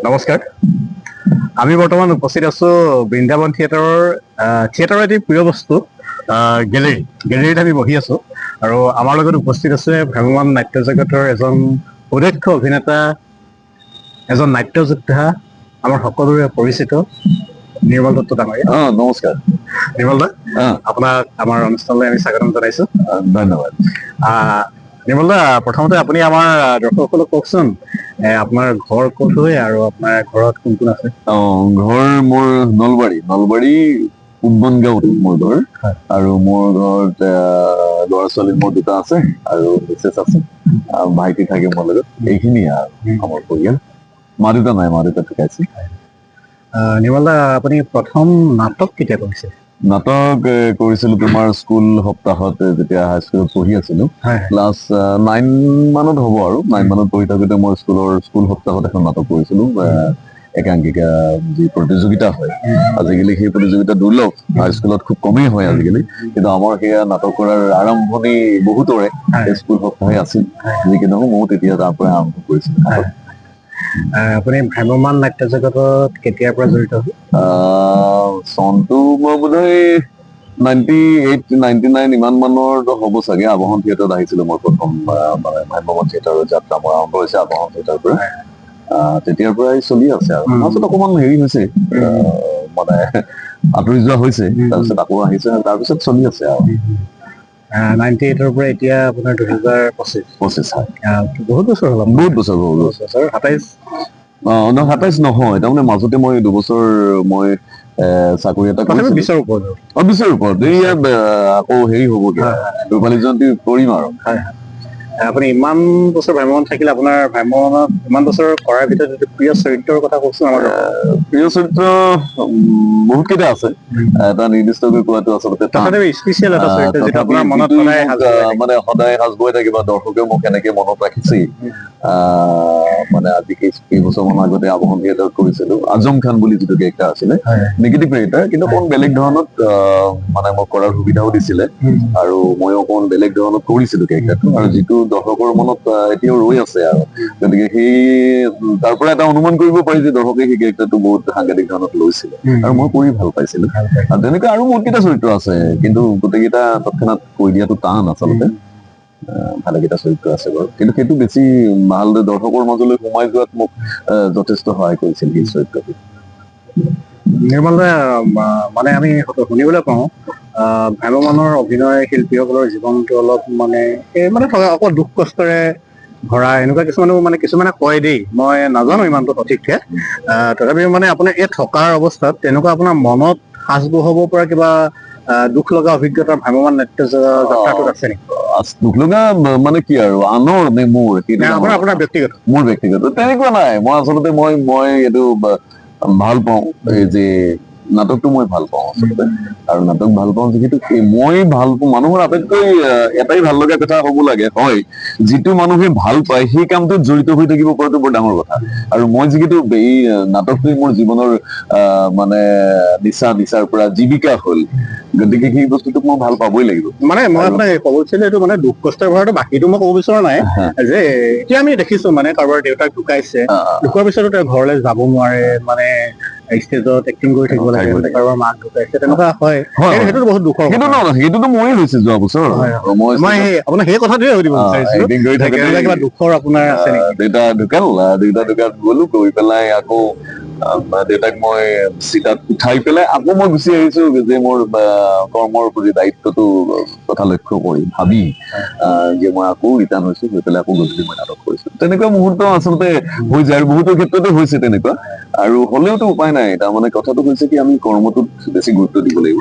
নমস্কাৰ। আমি বৰ্তমান উপস্থিত আছো বৃন্দাবন থিয়েটাৰৰ এটি প্ৰিয় বস্তু গেলেৰীত আমি বহি আছো আৰু আমাৰ লগত উপস্থিত আছে ভ্ৰাম্যমাণ নাট্য জগতৰ এজন সুদক্ষ অভিনেতা, এজন নাট্য যোদ্ধা, আমাৰ সকলোৰে পৰিচিত নিৰ্মল দত্ত ডাঙৰীয়া। নমস্কাৰ নিৰ্মল দা, আপোনাক আমাৰ অনুষ্ঠানলৈ আমি স্বাগতম জনাইছো। ধন্যবাদ। নিৰ্মল দা, প্ৰথমতে আপুনি আমাৰ দৰ্শকসকলক কওকচোন আপোনাৰ ঘৰ ক'ত হয় আৰু আপোনাৰ ঘৰত কোন কোন আছে? ঘৰ মোৰ নলবাৰী উবনগাঁৱত মোৰ ঘৰ। আৰু মোৰ ঘৰত ল'ৰা ছোৱালী মোৰ দুটা আছে আৰু মিছেছ আছে, ভাইটি থাকে মোৰ লগত। এইখিনিয়ে আৰু আমাৰ পৰিয়াল। মা দেউতা নাই, মা দেউতা ঢুকাইছে। নিৰ্মল দা, আপুনি প্ৰথম নাটক কেতিয়া কৰিছে? নাটক কৰিছিলো তোমাৰ স্কুল সপ্তাহত, যেতিয়া হাই স্কুলত পঢ়ি আছিলো। ক্লাছ 9 মানত হ'ব আৰু 9 মানত পঢ়ি থাকোতে মই স্কুল সপ্তাহত এখন নাটক কৰিছিলো। একাংকিকা যি প্ৰতিযোগিতা হয়, আজিকালি সেই প্ৰতিযোগিতা দুৰ্লভ, হাই স্কুলত খুব কমেই হয় আজিকালি, কিন্তু আমাৰ সেয়া নাটক কৰাৰ আৰম্ভণি বহুতৰে স্কুল সপ্তাহে আছিল। যি নহওক ময়ো তেতিয়া তাৰ পৰা আৰম্ভ কৰিছিলো। আপুনি ভ্ৰাম্যমাণ নাট্য জগতত কেতিয়াৰ পৰা জড়িত হ'ল? চনটো মই বোধহয় 98, 99 ইমান মানৰ হ'ব চাগে। আবাহন থিয়েটাৰত আহিছিলো মই প্ৰথম, মানে ভ্ৰাম্যমাণ থিয়েটাৰৰ যাত্ৰা মোৰ আৰম্ভ হৈছে আবাহন থিয়েটাৰৰ পৰা। তেতিয়াৰ পৰাই চলি আছে আৰু মাজত অকমান হেৰি হৈছে, মানে আঁতৰি যোৱা হৈছে, তাৰপিছত আকৌ আহিছে, তাৰপিছত চলি আছে আৰু। 98ৰ পৰা এতিয়া আপোনাৰ 2025 হয়। বহুত বছৰ হ'ল। বহুত বছৰ হ'ল। 27 নহয়, তাৰমানে মাজতে মই 2 বছৰ মই চাকৰি এটা কৰিছিলো। 20ৰ ওপৰত। 20ৰ ওপৰত। এয়া আকৌ হেৰি হ'বগে, ৰূপালী জয়ন্তী কৰিম আৰু। আপুনি ইমান বছৰ ভ্ৰাম্যমাণ থাকিলে, আপোনাৰ ভ্ৰাম্যমাণত ইমান বছৰ কৰাৰ ভিতৰত প্ৰিয় চৰিত্ৰৰ কথা কওকচোন আমাৰ। প্ৰিয় চৰিত্ৰ বহুত কেইটা আছে, এটা নিৰ্দিষ্টকৈ কোৱাটো আচলতে স্পেচিয়েল এটা চৰিত্ৰ যিটো আপোনাৰ মনত মানে সদায় সাজ বৈ থাকিব, দৰ্শকে মোক এনেকে মনত ৰাখিছেই। মানে আজি কেইবছৰমান আগতে আবাহন থিয়েটাৰত কৰিছিলো, আজম খান বুলি যিটো কেৰেক্টাৰ আছিলে, নিগেটিভ কেৰেক্টাৰ, কিন্তু অকণ বেলেগ ধৰণত মানে মোক কৰাৰ সুবিধাও দিছিলে আৰু ময়ো অকণ বেলেগ ধৰণত কৰিছিলো কেৰেক্টাৰটো, আৰু যিটো দৰ্শকৰ মনত এতিয়াও ৰৈ আছে আৰু। গতিকে সেই তাৰ পৰা এটা অনুমান কৰিব পাৰি যে দৰ্শকে সেই কেৰেক্টাৰটো বহুত সাংঘাতিক ধৰণত লৈছিলে আৰু মই কৰি ভাল পাইছিলো। তেনেকুৱা আৰু বহুত কেইটা চৰিত্ৰ আছে, কিন্তু গোটেইকেইটা তৎক্ষণাত কৈ দিয়াটো টান আচলতে। ভালেকেইটা চৰিত্ৰ আছে বাৰু, কিন্তু সেইটো বেছি ভালদৰে দৰ্শকৰ মাজলৈ সোমাই যোৱাত মোক যথেষ্ট সহায় কৰিছিল সেই চৰিত্ৰটো। নিৰ্মল দা, মানে আমি শুনিবলৈ পাওঁ ভ্ৰাম্যমাণৰ অভিনয় শিল্পীসকলৰ জীৱনটো অলপ মানে অকল দুখ কষ্টৰে ভৰা, এনেকুৱা কিছুমানে কয় দেই, মই নাজানো ইমানটো সঠিককে। তথাপিও মানে আপোনাৰ এই থকাৰ অৱস্থাত তেনেকুৱা আপোনাৰ মনত সাজ বহুৱাব পৰা কিবা দুখ লগা অভিজ্ঞতা ভ্ৰাম্যমাণ নাট্য যাত্ৰাটোত আছে নেকি? দুখ লগা মানে কি আৰু, আনৰ নে মোৰ? আপোনাৰ ব্যক্তিগত। মোৰ ব্যক্তিগত তেনেকুৱা নাই। মই আচলতে মই এইটো ভাল পাওঁ, এই যে নাটকটো মই ভাল পাওঁ আচলতে, আৰু নাটক ভাল পাওঁ যিহেতু মই ভাল পাওঁ। মানুহৰ আটাইতকৈ এটাই ভাল লগা কথা হ'ব লাগে, হয়, যিটো মানুহে ভাল পায় সেই কামটোত জড়িত হৈ থাকিব পৰাটো বৰ ডাঙৰ কথা। আৰু মই যিহেতু এই নাটকটোৱে মোৰ জীৱনৰ মানে নিচাৰ পৰা জীৱিকা হ'ল, গতিকে সেই বস্তুটোক মই ভাল পাবই লাগিব। মানে মই আপোনাক ক'ব বিচাৰিলো, এইটো মানে দুখ কষ্টৰ ভৰাটো বাকীটো মই ক'ব বিচৰা নাই, যে এতিয়া আমি দেখিছো মানে কাৰোবাৰ দেউতাক ঢুকাইছে, ঢুকোৱাৰ পিছতো তেওঁ ঘৰলৈ যাব নোৱাৰে, মানে ষ্টেজত এক্টিং কৰি থাকিব লাগে, কাৰোবাৰ মাক ঢুকাইছে, তেনেকুৱা হয়। সেইটো বহুত দুখৰ কথা। সেইটোতো ময়ে হৈছে যোৱা বছৰ। মই আপোনাক সেই কথাটোৱে সুধিব বিচাৰিছিলো, কিবা দুখৰ আপোনাৰ আছে নেকি? দেউতা ঢুকাল গ'লো, গৈ পেলাই আকৌ দেউতাক মই চিতাত উঠাই পেলাই আকৌ মই গুচি আহিছো, যে মোৰ কৰ্মৰ প্ৰতি দায়িত্বটো কথা লক্ষ্য কৰি ভাবি যে মই আকৌ ৰিটাৰ্ণ হৈছো, হৈ পেলাই আকৌ গধূলি মই নাটক কৰিছো। তেনেকুৱা মুহূৰ্ত আচলতে হৈ যায়, আৰু বহুতৰ ক্ষেত্ৰতে হৈছে তেনেকুৱা। আৰু হলেওতো উপায় নাই, তাৰমানে কথাটো হৈছে কি, আমি কৰ্মটোত বেছি গুৰুত্ব দিব লাগিব।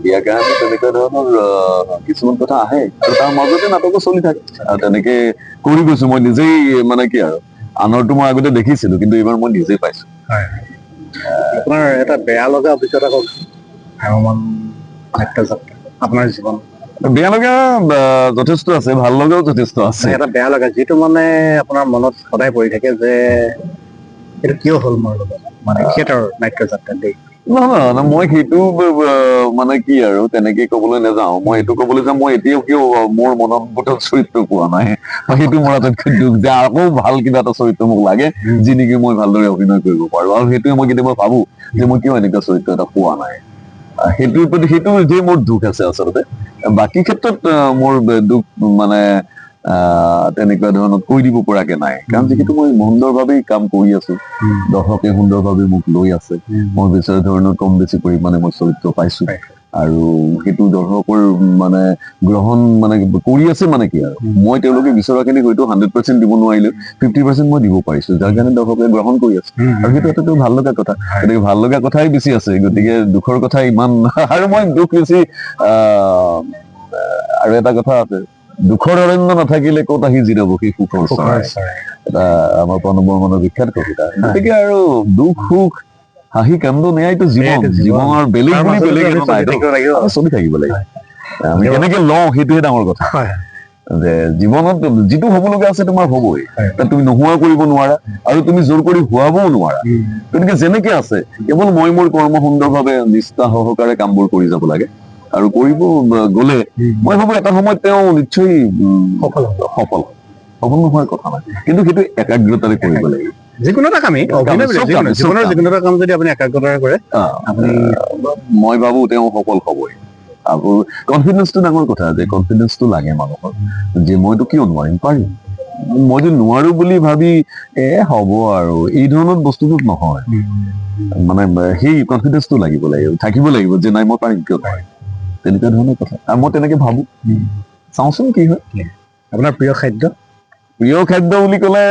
দিয়াৰ কাৰণে তেনেকুৱা ধৰণৰ কিছুমান কথা আহে, আৰু তাৰ মাজতে নাটকো চলি থাকে। আৰু তেনেকে কৰি গৈছো মই নিজেই, মানে কি আৰু, আনৰটো মই আগতে দেখিছিলো, কিন্তু এইবাৰ মই নিজেই পাইছো। আপোনাৰ এটা বেয়া লগা অভিজ্ঞতা কওক, ভ্ৰাম্যমাণ নাট্য যাত্ৰা আপোনাৰ জীৱন। বেয়া লগা যথেষ্ট আছে, ভাল লগাও যথেষ্ট আছে। এটা বেয়া লগা যিটো মানে আপোনাৰ মনত সদায় পৰি থাকে, যে এইটো কিয় হ'ল মোৰ লগত, মানে থিয়েটাৰৰ নাট্য যাত্ৰা দেই। নহয় মই সেইটো মানে কি আৰু তেনেকে কবলৈ নাযাওঁ। মই এইটো কবলৈ যাওঁ, মই এতিয়াও কিয় মোৰ মনত বোধক চৰিত্ৰ পোৱা নাই। সেইটো মোৰ আটাইতকৈ দুখ যে আকৌ ভাল কিবা এটা চৰিত্ৰ মোক লাগে যি নেকি মই ভালদৰে অভিনয় কৰিব পাৰো। আৰু সেইটোৱে মই কেতিয়াবা ভাবো যে মই কিয় এনেকুৱা চৰিত্ৰ এটা পোৱা নাই। সেইটোৰ প্ৰতি সেইটো যে মোৰ দুখ আছে আচলতে। বাকী ক্ষেত্ৰত মোৰ দুখ মানে তেনেকুৱা ধৰণত কৈ দিব পৰাকে নাই। কাৰণ যিহেতু মই সুন্দৰভাৱেই কাম কৰি আছো, দৰ্শকে সুন্দৰভাৱে মোক লৈ আছে, মই বিচৰা ধৰণৰ কম বেছি পৰিমাণে মই চৰিত্ৰ পাইছো। আৰু সেইটো দৰ্শকৰ মানে গ্ৰহণ মানে কৰি আছে মানে কি আৰু মই তেওঁলোকে বিচৰাখিনি হয়তো 100% দিব নোৱাৰিলো, 50% মই দিব পাৰিছো, যাৰ কাৰণে দৰ্শকে গ্ৰহণ কৰি আছে। আৰু সেইটো এটা ভাল লগা কথা। গতিকে ভাল লগা কথাই বেছি আছে, গতিকে দুখৰ কথা ইমান আৰু মই দুখ বেছি আৰু এটা কথা আছে, দুখৰ অৰণ্য নাথাকিলে ক'ত আহি জিৰাব সেই সুখৰ চৰাই, এটা আমাৰ প্ৰণৱ বৰ্মনৰ বিখ্যাত কবিতা। গতিকে আৰু দুখ সুখ হাঁহি কান্দোন এয়াইতো জীৱন। জীৱনৰ বেলেগ বুলি বেলেগ একো নাইতো, চলি থাকিব লাগিব। আমি কেনেকে লওঁ সেইটোহে ডাঙৰ কথা। যে জীৱনত যিটো হব লগা আছে তোমাৰ হবই, তাত তুমি নোহোৱা কৰিব নোৱাৰা আৰু তুমি জোৰ কৰি হোৱাবও নোৱাৰা। গতিকে যেনেকে আছে কেৱল মই মোৰ কৰ্ম সুন্দৰভাৱে নিষ্ঠা সহকাৰে কামবোৰ কৰি যাব লাগে। আৰু কৰিব গলে মই ভাবো এটা সময়ত তেওঁ নিশ্চয় সফল নোহোৱাৰ কথা নাই, কিন্তু সেইটো একাগ্ৰতাৰে কৰিব লাগিব। যিকোনো এটা কামেই জীৱনৰ যিকোনো এটা কাম যদি আপুনি একাগ্ৰতাৰে কৰে, মই ভাবো তেওঁ সফল হবই। আৰু কনফিডেন্সটো ডাঙৰ কথা, যে কনফিডেন্সটো লাগে মানুহৰ, যে মইতো কিয় নোৱাৰিম, পাৰিম। মই যে নোৱাৰো বুলি ভাবি হব আৰু এই ধৰণৰ বস্তুটোত নহয়। মানে সেই কনফিডেন্সটো লাগিব থাকিব লাগিব, যে নাই মই পাৰিম, কিয় নোৱাৰিম, তেনেকুৱা ধৰণৰ কথা। আৰু মই তেনেকে ভাবো, চাওঁচোন কি হয়। আপোনাৰ প্ৰিয় খাদ্য? প্ৰিয় খাদ্য বুলি ক'লে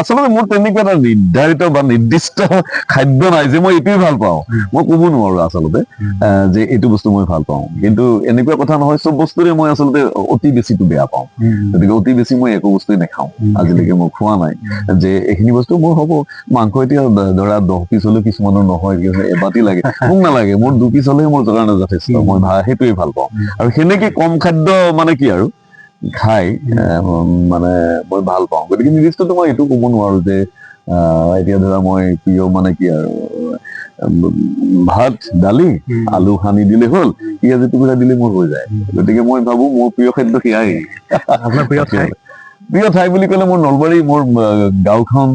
আচলতে মোৰ তেনেকুৱা এটা নিৰ্ধাৰিত বা নিৰ্দিষ্ট খাদ্য নাই যে মই এইটোৱে ভাল পাওঁ। মই ক'ব নোৱাৰো আচলতে যে এইটো বস্তু মই ভাল পাওঁ। কিন্তু এনেকুৱা কথা নহয়, চব বস্তুৰে মই আচলতে অতি বেছিটো বেয়া পাওঁ। গতিকে অতি বেছি মই একো বস্তুৱে নাখাওঁ, আজিলৈকে মই খোৱা নাই যে এইখিনি বস্তু মোৰ হ'ব। মাংস এতিয়া ধৰা 10 পিচ হলেও কিছুমানৰ নহয়, এবাতি লাগে, মোক নালাগে, মোৰ 2 পিচ হলেও মোৰ কাৰণে যথেষ্ট। মই সেইটোৱে ভাল পাওঁ। আৰু সেনেকে কম খাদ্য মানে কি আৰু খাই মানে মই ভাল পাওঁ। গতিকে নিৰ্দিষ্টটো মই এইটো ক'ব নোৱাৰো যে এতিয়া ধৰা মই প্ৰিয় মানে কি আৰু ভাত দালি আলু সানি দিলে হ'ল, পিঁয়াজ এটুকুৰা দিলে মোৰ হৈ যায়। গতিকে মই ভাবো মোৰ প্ৰিয় খাদ্য সেয়াই। আপোনাৰ প্ৰিয় ঠাই? প্ৰিয় ঠাই বুলি ক'লে মোৰ নলবাৰী, মোৰ গাঁওখন,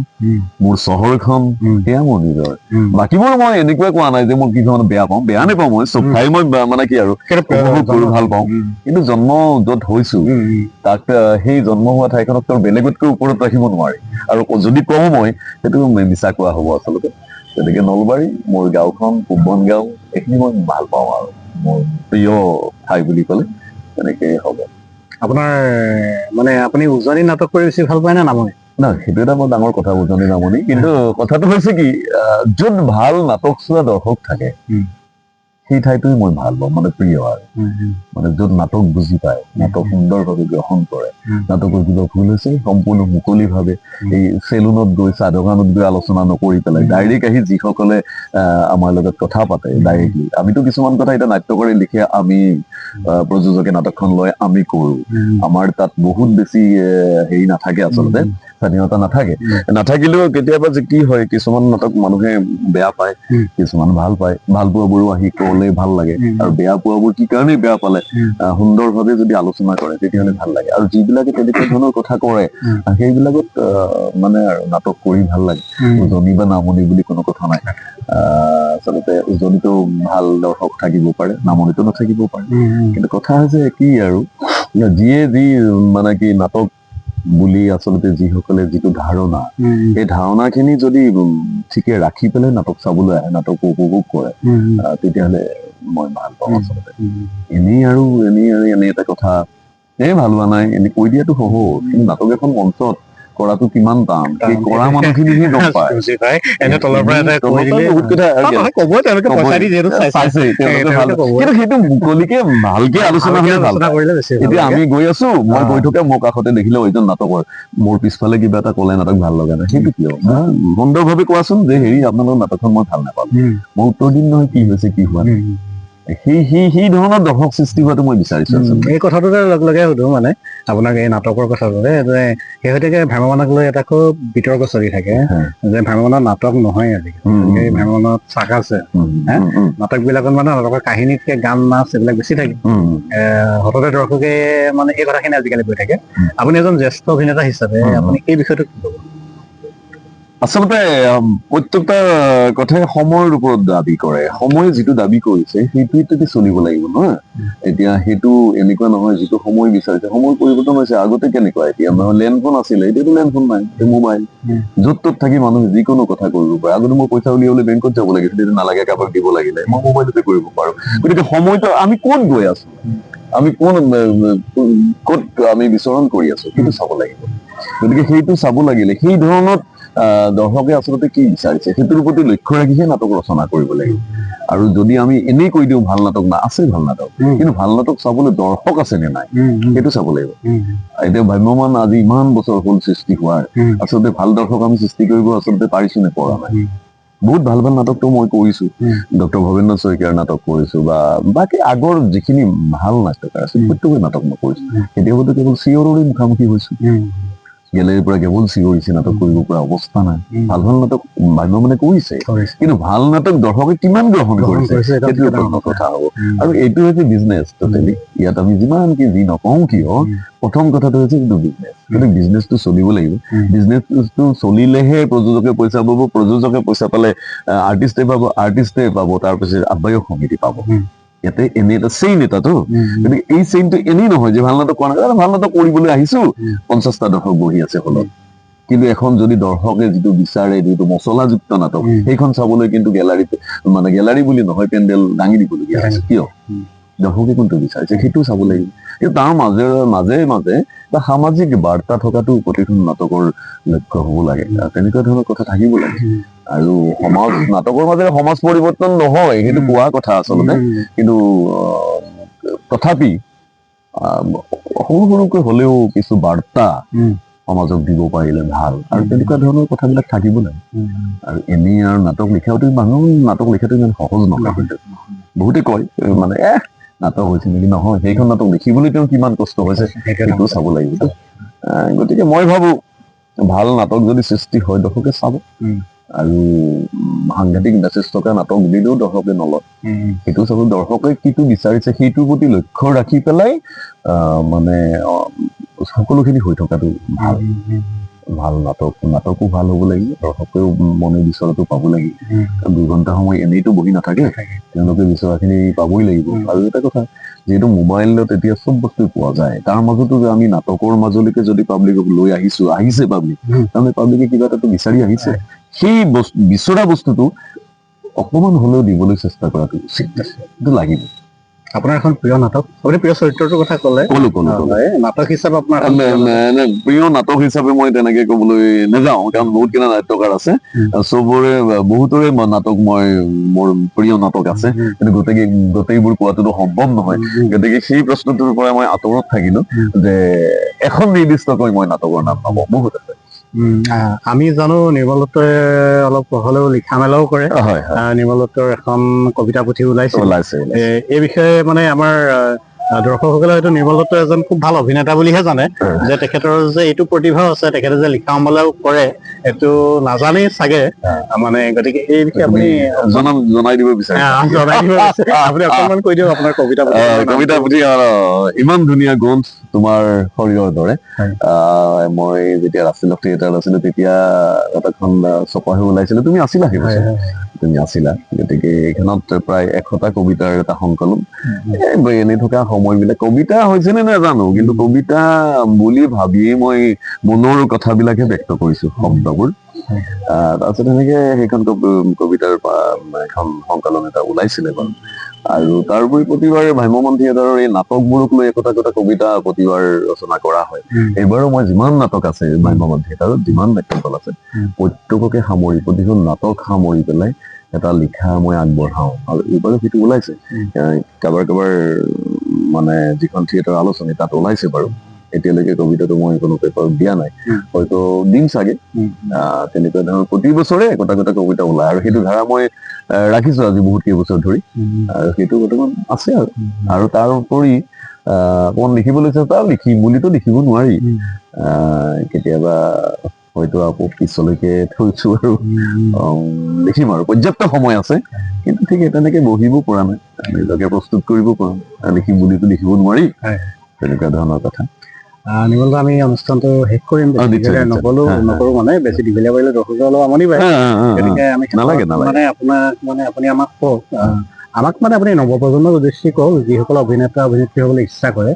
মোৰ চহৰখন, সেয়া মোৰ নিজৰ। বাকীবোৰ মই এনেকুৱা কোৱা নাই যে মই কি ধৰণে বেয়া পাওঁ, বেয়া নাপাওঁ। মই চব ঠাই মই মানে কি আৰু উপভোগ কৰি ভাল পাওঁ। কিন্তু জন্ম য'ত হৈছো তাক সেই জন্ম হোৱা ঠাইখনক বেলেগতকৈ ওপৰত ৰাখিব নোৱাৰি। আৰু যদি কওঁ মই সেইটো মিছা কোৱা হ'ব আচলতে। গতিকে নলবাৰী, মোৰ গাঁওখন কোম্বন গাঁও, এইখিনি মই ভাল পাওঁ আৰু মোৰ প্ৰিয় ঠাই বুলি ক'লে তেনেকে হ'ব। আপোনাৰ মানে আপুনি উজনি নাটক কৰি বেছি ভাল পায় নে নামনি? নাই, সেইটো এটা বৰ ডাঙৰ কথা, উজনি নামনি। কিন্তু কথাটো হৈছে কি, য'ত ভাল নাটক চোৱা দৰ্শক থাকে সেই ঠাইটোৱে মই ভাল পাওঁ, মানে প্ৰিয় আৰু। মানে য'ত নাটক বুজি পায়, নাটক সুন্দৰভাৱে গ্ৰহণ কৰে, নাটকৰ কিবা ভুল হৈছে সম্পূৰ্ণ মুকলিভাৱে এই চেলুনত গৈ চাহ দোকানত গৈ আলোচনা নকৰি পেলাই ডাইৰেক্ট আহি যিসকলে আমাৰ লগত কথা পাতে ডাইৰেক্টলি। আমিতো কিছুমান কথা এতিয়া নাট্যকাৰে লিখে, আমি প্ৰযোজকে নাটকখন লয়, আমি কৰো। আমাৰ তাত বহুত বেছি হেৰি নাথাকে আচলতে, স্বাধীনতা নাথাকে। নাথাকিলেও কেতিয়াবা যে কি হয়, কিছুমান নাটক মানুহে বেয়া পায়, কিছুমান ভাল পায়। ভাল পোৱাবোৰো আহি ক'লে ভাল লাগে, আৰু বেয়া পোৱাবোৰ কি কাৰণেই বেয়া পালে সুন্দৰভাৱে যদি আলোচনা কৰে তেতিয়াহ'লে ভাল লাগে। আৰু যিবিলাকে তেনেকুৱা ধৰণৰ কথা কৰে সেইবিলাকত মানে আৰু নাটক কৰি ভাল লাগে। উজনি বা নামনি বুলি কোনো কথা নাই। আচলতে উজনিতো ভাল দৰ্শক থাকিব পাৰে, নামনিতো নাথাকিব পাৰে। কিন্তু কথা হৈছে কি আৰু, যিয়ে যি মানে কি নাটক বুলি আচলতে যিসকলে যিটো ধাৰণা, সেই ধাৰণাখিনি যদি ঠিকে ৰাখি পেলাই নাটক চাবলৈ আহে, নাটক উপভোগ কৰে, তেতিয়াহ'লে মই ভাল পাওঁ আচলতে। এনেই এটা কথা ভাল হোৱা নাই এনে কৈ দিয়াটো সহজ, কিন্তু নাটক এখন মঞ্চত কৰাটো কিমান টান, সেই কৰা মানুহখিনিহে গম পায়। বহুত কথা চাইছে, তেওঁলোকে ভাল, কিন্তু সেইটো মুকলিকে ভালকে আলোচনা হলে ভাল পায়। এতিয়া আমি গৈ আছো, মই গৈ থকা মোৰ কাষতে দেখিলে এইজন নাটকৰ, মোৰ পিছফালে কিবা এটা ক'লে নাটক ভাল লগা নাই, সেইটো কিয়? সুন্দৰভাৱে কোৱাচোন যে হেৰি আপোনালোকৰ নাটকখন মই ভাল নাপালো, মই উত্তৰ দিম নহয় কি হৈছে কি হোৱা নাই। সেই ধৰণৰ দৰ্শক সৃষ্টি হোৱাটো মই বিচাৰিছো আচলতে। এই কথাটোতে লগে সুধো মানে আপোনাক এই নাটকৰ কথাটোতে যে শেহতীয়াকে ভ্ৰাম্যমানক লৈ এটা খুব বিতৰ্ক চলি থাকে যে ভ্ৰাম্যমানৰ নাটক নহয় আজিকালি এই ভ্ৰাম্যমানত চাক আছে নাটক বিলাকত মানে নাটকৰ কাহিনীতকে গান নাচ এইবিলাক বেছি থাকে হঠাতে দৰ্শকে মানে এই কথাখিনি আজিকালি কৈ থাকে আপুনি এজন জ্যেষ্ঠ অভিনেতা হিচাপে আপুনি এই বিষয়টো কি ক'ব? আচলতে প্ৰত্যেকটা কথাই সময়ৰ ওপৰত দাবী কৰে, সময়ে যিটো দাবী কৰিছে সেইটোতে চলিব লাগিব নহয়। এতিয়া সেইটো এনেকুৱা নহয় যিটো সময় বিচাৰিছে, সময় পৰিৱৰ্তন হৈছে। আগতে কেনেকুৱা, এতিয়া লেণ্ডফোন আছিলে, এতিয়াতো লেণ্ডফোন নাই, মোবাইল য'ত ত'ত থাকি মানুহে যিকোনো কথা কৰিব পাৰে। আগতে মই পইচা উলিয়াবলৈ বেংকত যাব লাগিছিল, এতিয়া নালাগে, কাৰোবাক দিব লাগিলে মই মোবাইলতে কৰিব পাৰো। গতিকে সময়টো আমি ক'ত গৈ আছো, আমি ক'ত আমি বিচৰণ কৰি আছো সেইটো চাব লাগিব। গতিকে সেইটো চাব লাগিলে সেই ধৰণত দৰ্শকে আচলতে কি বিচাৰিছে সেইটোৰ প্ৰতি লক্ষ্য ৰাখিহে নাটক ৰচনা কৰিব লাগিব। আৰু যদি আমি এনেই কৈ দিওঁ ভাল নাটক না, আছে ভাল নাটক, কিন্তু ভাল নাটক চাবলৈ দৰ্শক আছে নে নাই সেইটো চাব লাগিব। এতিয়া ভ্ৰাম্যমান আজি ইমান বছৰ হ'ল সৃষ্টি হোৱাৰ, আচলতে ভাল দৰ্শক আমি সৃষ্টি কৰিব আচলতে পাৰিছো নে পৰা নাই। বহুত ভাল ভাল নাটকটো মই কৰিছো, ডক্টৰ ভৱেন্দ্ৰ শইকীয়াৰ নাটক কৰিছো বা বাকী আগৰ যিখিনি ভাল নাটকাৰ আছে প্ৰত্যেকৰে নাটক মই কৰিছো। কেতিয়াবাতো কেৱল চিঞৰৰে মুখামুখি হৈছো, গেলেৰীৰ পৰা কেৱল চিঞৰিছে, নাটক কৰিব পৰা অৱস্থা নাই। ভাল ভাল নাটক ভ্ৰাম্যমানে কৰিছে, কিন্তু ভাল নাটক দৰ্শকে কিমান গ্ৰহণ কৰিছে সেইটো কথা হ'ব। আৰু এইটো হৈছে বিজনেছ টোটেলি। ইয়াত আমি যিমান কি যি নকওঁ কিয়, প্ৰথম কথাটো হৈছে এইটো বিজনেছ। কিন্তু বিজনেছটো চলিব লাগিব। বিজনেছটো চলিলেহে প্ৰযোজকে পইচা পাব, প্ৰযোজকে পইচা পালে আৰ্টিষ্টে পাব, তাৰপিছত আহ্বায়ক সমিতি পাব। ইয়াতে এনেই এটা চেইন এটাতো, গতিকে এই চেইনটো এনেই নহয় যে ভাল নাটক কৰা নাই, ভাল নাটক কৰিবলৈ আহিছো 50টা দৰ্শক বহি আছে হলত, কিন্তু এখন যদি দৰ্শকে যিটো বিচাৰে, যিটো মছলাযুক্ত নাটক, সেইখন চাবলৈ কিন্তু গেলাৰী বুলি নহয়, পেণ্ডেল দাঙি দিবলগীয়া আছে। কিয়? দৰ্শকে কোনটো বিচাৰিছে সেইটো চাব লাগিব। কিন্তু তাৰ মাজে মাজে বা সামাজিক বাৰ্তা থকাটো প্ৰতিখন নাটকৰ লক্ষ্য হ'ব লাগে, তেনেকুৱা ধৰণৰ কথা থাকিব লাগে। আৰু নাটকৰ মাজেৰে সমাজ পৰিৱৰ্তন নহয় সেইটো কোৱা কথা আচলতে, কিন্তু তথাপি সৰু সৰুকৈ হলেও কিছু বাৰ্তা সমাজক দিব পাৰিলে ভাল, আৰু তেনেকুৱা ধৰণৰ কথাবিলাক থাকিব লাগে। আৰু এনেই আৰু নাটক লিখাওতো মানুহ নাটক লিখাটো ইমান সহজ নহয়। কিন্তু বহুতে কয় মানে নাটক হৈছে নেকি, নহয়, সেইখন নাটক লিখিবলৈ তেওঁ কিমান কষ্ট হৈছে সেইটো চাব লাগিব। গতিকে মই ভাবো ভাল নাটক যদি সৃষ্টি হয় দৰ্শকে চাব, আৰু সাংঘাতিক মেছেজ থকা নাটক দিলেও দৰ্শকে নলয়, সেইটো চাব। দৰ্শকে কিটো বিচাৰিছে সেইটোৰ প্ৰতি লক্ষ্য ৰাখি পেলাই মানে সকলোখিনি হৈ থকাটো ভাল। ভাল নাটকো ভাল হ'ব লাগিব, দৰ্শকেও মনে বিচৰাটো পাব লাগিব। 2 ঘণ্টা সময় এনেইতো বহি নাথাকে, তেওঁলোকে বিচৰাখিনি পাবই লাগিব। আৰু এটা কথা, যিহেতু মোবাইলত এতিয়া চব বস্তু পোৱা যায়, তাৰ মাজতো যে আমি নাটকৰ মাজলৈকে যদি পাব্লিকক লৈ আহিছে পাব্লিক, তাৰমানে পাব্লিকে কিবা এটাতো বিচাৰি আহিছে। সেই বিচৰা বস্তুটো অকমান হলেও দিবলৈ চেষ্টা কৰাটো উচিত, সেইটো লাগিব। আপোনাৰ এখন প্ৰিয় নাটক, আপুনি প্ৰিয় চৰিত্ৰটোৰ কথা ক'লে, নাটক হিচাপে আপোনাৰ প্ৰিয় নাটক হিচাপে মই তেনেকে ক'বলৈ নাযাওঁ, কাৰণ বহুত কেইটা নাট্যকাৰ আছে, বহুতৰে নাটক মোৰ প্ৰিয় নাটক আছে, কিন্তু গোটেইবোৰ কোৱাটোতো সম্ভৱ নহয়। গতিকে সেই প্ৰশ্নটোৰ পৰা মই আঁতৰত থাকিলো যে এখন নিৰ্দিষ্টকৈ মই নাটকৰ নাম নকওঁ, বহুত আছে। আমি জানো নিৰ্মল দত্তই অলপ হলেও লিখা মেলাও কৰে, নিৰ্মল দত্তৰ এখন কবিতা পুথি ওলাইছে। এই বিষয়ে মানে আমাৰ দৰ্শকসকলে হয়তো নিৰ্মল দত্ত এজন খুব ভাল অভিনেতা বুলিহে জানে, যে তেখেতৰ যে এইটো প্ৰতিভা আছে, তেখেতে যে লিখা মেলাও কৰে এইটো নাজানেই চাগে মানে। গতিকে এই বিষয়ে আপুনি জনাই দিব বিচাৰে, আপুনি অকণমান কৈ দিয়ক আপোনাৰ কবিতা পুথি। ইমান ধুনীয়া গ্ৰন্থ তোমাৰ শৰীৰৰ দৰে। মই যেতিয়া ৰাষ্ট্ৰীয় থিয়েটাৰত আছিলো তেতিয়া এখন ছপা হৈ ওলাইছিলে, তুমি আছিলা সেই বছৰ, তুমি আছিলা। গতিকে এইখনত প্ৰায় 100টা কবিতাৰ এটা সংকলন। এনেই থকা সময়বিলাক কবিতা হৈছে নে নাজানো, কিন্তু কবিতা বুলি ভাবিয়ে মই মনৰ কথাবিলাকে ব্যক্ত কৰিছো, শব্দবোৰ। তাৰপিছত এনেকে সেইখন কবিতাৰ এখন সংকলন এটা ওলাইছিলে বাৰু। আৰু তাৰোপৰি প্ৰতিবাৰে ভ্ৰাম্যমাণ থিয়েটাৰৰ এই নাটকবোৰক লৈ একোটা কবিতা প্ৰতিবাৰ ৰচনা কৰা হয়। এইবাৰো মই যিমান নাটক আছে ভ্ৰাম্যমাণ থিয়েটাৰত, যিমান নাট্যদল আছে, প্ৰত্যেককে সামৰি, প্ৰতিখন নাটক সামৰি পেলাই এটা লিখা মই আগবঢ়াও। আৰু এইবাৰো সেইটো ওলাইছে, কাৰোবাৰ মানে যিখন থিয়েটাৰ আলোচনী তাত ওলাইছে বাৰু। এতিয়ালৈকে কবিতাটো মই কোনো পেপাৰত দিয়া নাই, হয়তো দিম চাগে। তেনেকুৱা ধৰণৰ প্ৰতি বছৰে একোটা একোটা কবিতা ওলায় আৰু সেইটো ধাৰা মই ৰাখিছো আজি বহুত কেইবছৰ ধৰি, আৰু সেইটো বৰ্তমান আছে। আৰু তাৰ উপৰি অকমান লিখিবলৈ চেষ্টা, লিখিম বুলিতো লিখিব নোৱাৰি, কেতিয়াবা হয়তো আকৌ পিছলৈকে থৈছো আৰু লিখিম আৰু পৰ্যাপ্ত সময় আছে, কিন্তু ঠিক তেনেকে বহিব পৰা নাই, নিজকে প্ৰস্তুত কৰিব পৰা নাই, লিখিম বুলিতো লিখিব নোৱাৰি, তেনেকুৱা ধৰণৰ কথা। নিৰ্মল দা, আমি অনুষ্ঠানটো শেষ কৰিম, নকৰো মানে বেছি দীঘলীয়া কৰিলে দৰ্শকে অলপ আমনি পায়, গতিকে আমি মানে আপোনাক মানে আপুনি আমাক কওক, আমাক মানে আপুনি নৱপ্ৰজন্মৰ উদ্দেশ্যে কওক, যিসকল অভিনেতা অভিনেত্ৰী হবলৈ ইচ্ছা কৰে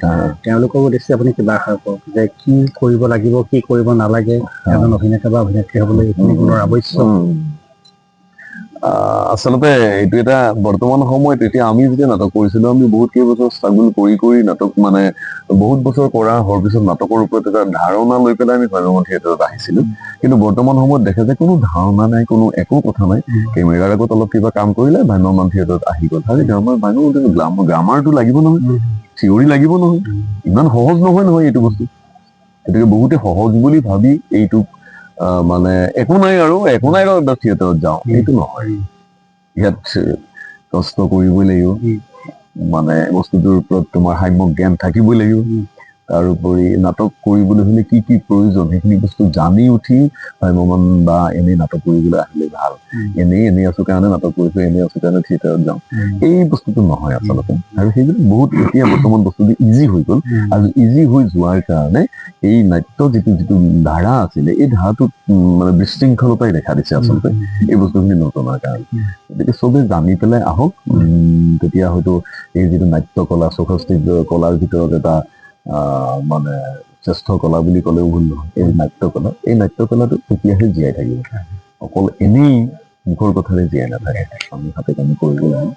তেওঁলোকৰ উদ্দেশ্যে আপুনি কিবা এষাৰ কওক, যে কি কৰিব লাগিব, কি কৰিব নালাগে, এজন অভিনেতা বা অভিনেত্ৰী হবলৈ এইখিনি গুণৰ আৱশ্যক। আচলতে এইটো এটা বৰ্তমান সময়ত, এতিয়া আমি যেতিয়া নাটক কৰিছিলো, আমি বহুত কেইবছৰ ষ্ট্ৰাগল কৰি নাটক মানে বহুত বছৰ কৰা হোৱাৰ পিছত নাটকৰ ওপৰত এটা ধাৰণা লৈ পেলাই আমি ভ্ৰাম্যমাণ থিয়েটাৰত আহিছিলো। কিন্তু বৰ্তমান সময়ত দেখা যায় কোনো ধাৰণা নাই, কোনো একো কথা নাই, কেমেৰাৰ আগত অলপ কিবা কাম কৰিলে ভ্ৰাম্যমাণ থিয়েটাৰত আহি গ'ল। গ্ৰামাৰটো লাগিব নহয়, থিয়ৰী লাগিব নহয়, ইমান সহজ নহয় এইটো বস্তু। গতিকে বহুতে সহজ বুলি ভাবি এইটোক মানে একো নাই আৰু থিয়েটাৰত যাওঁ, এইটো নহয়। ইয়াত কষ্ট কৰিবই লাগিব, মানে বস্তুটোৰ ওপৰত তোমাৰ সাম্যক জ্ঞান থাকিবই লাগিব। তাৰোপৰি নাটক কৰিবলৈ হলে কি কি প্ৰয়োজন সেইখিনি বস্তু জানি উঠি ভ্ৰাম্যমাণ বা এনেই নাটক কৰিবলৈ আহিলে ভাল। এনেই আছো কাৰণে নাটক কৰিছো, এনেই আছো কাৰণে থিয়েটাৰত যাওঁ, এই বস্তুটো নহয় আচলতে। আৰু সেইবিলাক বহুত এতিয়া বৰ্তমান বস্তুটো ইজি হৈ গ'ল, আৰু ইজি হৈ যোৱাৰ কাৰণে এই নাট্য যিটো ধাৰা আছিলে, এই ধাৰাটোত মানে বিশৃংখলতাই দেখা দিছে আচলতে, এই বস্তুখিনি নজনাৰ কাৰণে। গতিকে চবে জানি পেলাই আহক, তেতিয়া হয়তো এই যিটো নাট্য কলা, 64 কলাৰ ভিতৰত এটা মানে শ্ৰেষ্ঠ কলা বুলি ক'লেও ভুল নহয়, এই নাট্য কলাটো তেতিয়াহে জীয়াই থাকিব, অকল এনেই মুখৰ কথাৰে জীয়াই নাথাকে। আমি হাতে কামে কৰিব লাগিব।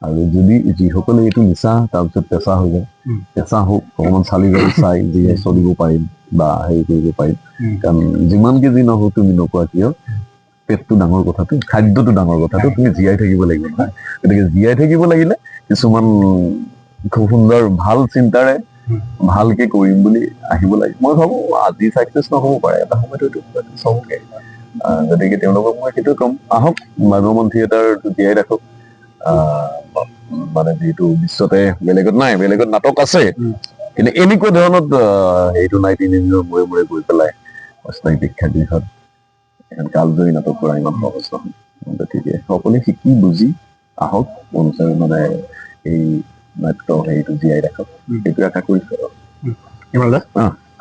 আৰু যদি যিসকলে এইটো নিচা তাৰপিছত পেচা হৈ যায়, পেচা হওক, অকমান চালি জাৰি চাই যিয়ে চলিব পাৰিম বা হেৰি কৰিব পাৰিম, কাৰণ যিমানকে যি নহওক তুমি নোকোৱা কিয়, পেটটো ডাঙৰ কথাটো, খাদ্যটো ডাঙৰ কথাটো, তুমি জীয়াই থাকিব লাগিব নহয়। গতিকে জীয়াই থাকিব লাগিলে কিছুমান খুব সুন্দৰ ভাল চিন্তাৰে ভালকে কৰিম বুলি আহিব লাগে। মই ভাবো আজি চাকচেছ নহ'ব পাৰে, এটা সময়ত হয়তো হ'বগে। গতিকে তেওঁলোকক মই সেইটো কম, আহক ভ্ৰাম্যমাণ থিয়েটাৰ জীয়াই ৰাখক। মানে যিহেতু বিশ্বতে বেলেগত নাই, বেলেগত নাটক আছে, কিন্তু এনেকুৱা ধৰণত হেৰিটো নাই, 3 দিনৰ মূৰে মূৰে গৈ পেলাই অস্থায়ী প্ৰেক্ষাগৃহত এখন কালজয়ী নাটক কৰা ইমান সহজ নহয়। গতিকে সকলোৱে শিকি বুজি আহক, অনুচাৰে মানে এই নাট্য হেৰিটো জীয়াই ৰাখক, সেইটো আশা কৰিছো।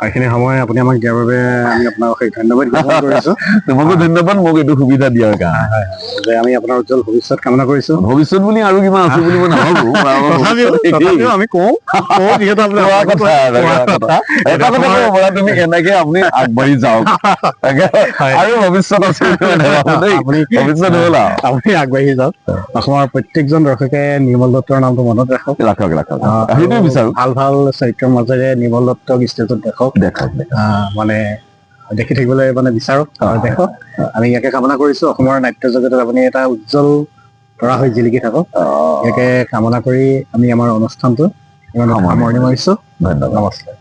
এইখিনি সময় আপুনি আমাক দিয়াৰ বাবে আমি আপোনাক অশেষ ধন্যবাদ জ্ঞাপন কৰিছো। তোমাকো ধন্যবাদ মোক এইটো সুবিধা দিয়াৰ কাৰণে, যে আমি আপোনাৰ উজ্জ্বল ভৱিষ্যত কামনা কৰিছো। ভৱিষ্যত বুলি আৰু কিবা আছে বুলি মই নাভাবো, তথাপিও আমি কওঁ যিহেতু তুমি এনেকে আপুনি আগবাঢ়ি যাওক, আৰু ভৱিষ্যত আছে ভৱিষ্যত হ'ল আপুনি আগবাঢ়ি যাওক। অসমৰ প্ৰত্যেকজন দৰ্শকে নিৰ্মল দত্তৰ নামটো মনত ৰাখক, সেইটোৱে বিচাৰো। ভাল ভাল চৰিত্ৰৰ মাজেৰে নিৰ্মল দত্তক ষ্টেজত দেখক, মানে দেখি থাকিবলৈ মানে বিচাৰক আৰু দেখক। আমি ইয়াকে কামনা কৰিছো, অসমৰ নাট্য জগতত আপুনি এটা উজ্জ্বল তৰা হৈ জিলিকি থাকক, ইয়াকে কামনা কৰি আমি আমাৰ অনুষ্ঠানটো সামৰণি মাৰিছো। ধন্যবাদ, নমস্কাৰ।